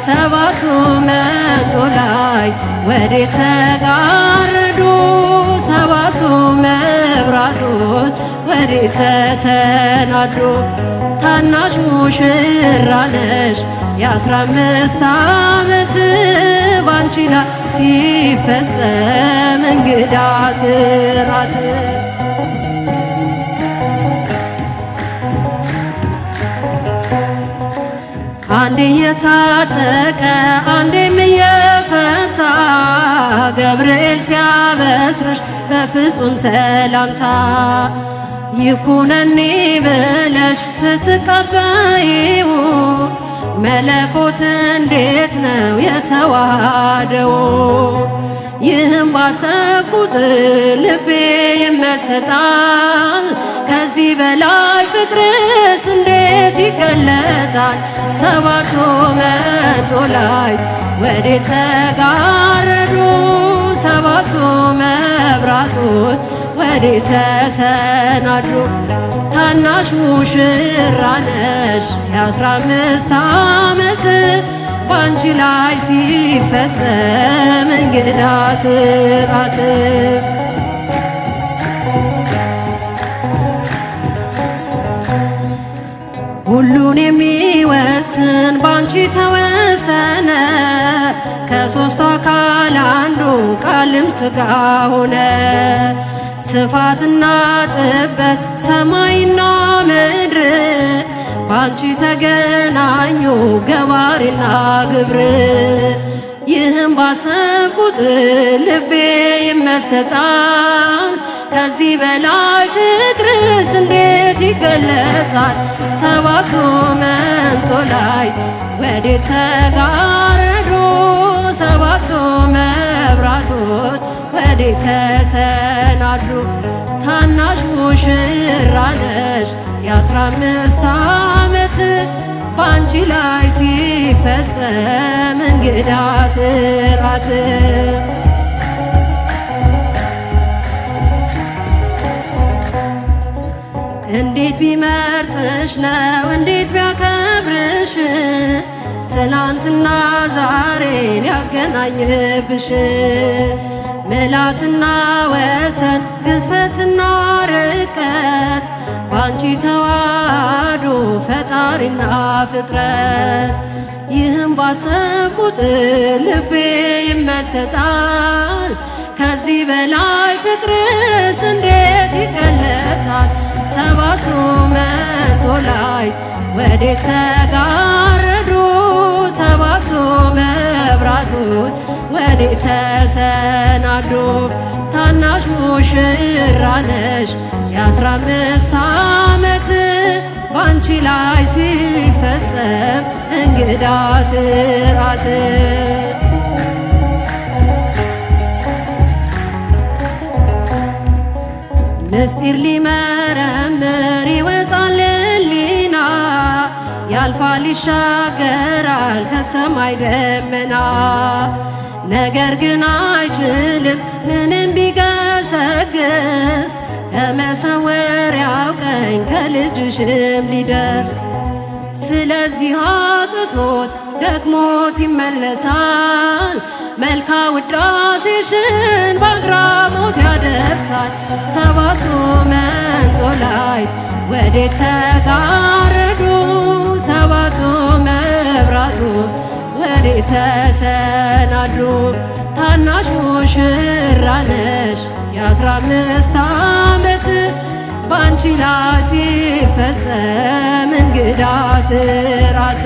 ሰባቱ መንጦላዕት ወዴት ተጋረዱ? ሰባቱ መብራቶች ወዴት ተሰናዱ? ታናሽ ሙሽራ ነሽ የ15 ዓመት ባንቺ ላይ ሲፈጸም እንግዳ ስራት። አንዴ የታጠቀ አንዴም የፈታ ገብርኤል ሲያበስርሽ በፍጹም ሰላምታ ይኩነኒ ብለሽ ስትቀበይው መለኮት እንዴት ነው የተዋሃደው? ይህም ባሰብኩት ልቤ ይመሰጣል። ከዚህ በላይ ፍቅርስ እንዴት ይገለጣል? ሰባቱ መንጦላዕት ወዴት ተጋረዱ? ሰባቱ መብራቶች ወዴት ተሰናዱ? ታናሽ ሙሽራ ነሽ የ15 ዓመት ባንቺ ላይ ሲፈጸም እንግዳ ስራት። ሁሉን የሚወስን ባንቺ ተወሰነ። ከሦስቱ አካል አንዱ ቃልም ሥጋ ሆነ። ስፋትና ጥበት ሰማይና ምድር ባንቺ ተገናኙ ገባሪና ግብር። ይህም ባሰብኩት ልቤ ይመሰጣል። ከዚህ በላይ ፍቅርስ እንዴት ይገለጣል? ሰባቱ መንጦላዕት ወዴት ተጋረዱ? ሰባቱ መብራቶች ወዴት ተሰናዱ? ታናሽ ሙሽራ ነሽ የ15 ዓመት ባንቺ ላይ ሲፈጸም እንግዳ ስራት። እንዴት ቢመርጥሽ ነው እንዴት ቢያከብርሽ ትናንትና ዛሬን ያገናኝብሽ። ምልዓትና ወሰን ግዝፈትና ርቀት ባንቺ ተዋህዶ ፈጣሪና ፍጥረት። ይህም ባሰብኩት ልቤ ይመሰጣል። ከዚህ በላይ ፍቅርስ እንዴት ይገለጣል? ሰባቱ መንጦላዕት ወዴት ተጋረዱ? ሰባቱ መብራቶች ወዴት ተሰናዱ? ታናሽ ሙሽራ ነሽ የ15 ዓመት ባንቺ ላይ ሲፈጸም እንግዳ ስራት። ምስጢር ሊመረምር ይወጣል ሕሊና ያልፋል ይሻገራል ከሰማይ ደመና። ነገር ግን አይችልም ምንም ቢገሰግስ ከመሰወሪያው ቀኝ ከልጅሽም ሊደርስ። ስለዚህ አቅቶት ደክሞት ይመለሳል መልካ ውዳሴሽን በአግራሞት ያደርሳል። ሰባቱ መንጦላዕት ወዴት ተጋረዱ? ሰባቱ መብራቶች ወዴት ተሰናዱ? ታናሽ ሙሽራ ነሽ የ15 ዓመት ባንቺ ላይ ሲፈጸም እንግዳ ስራት።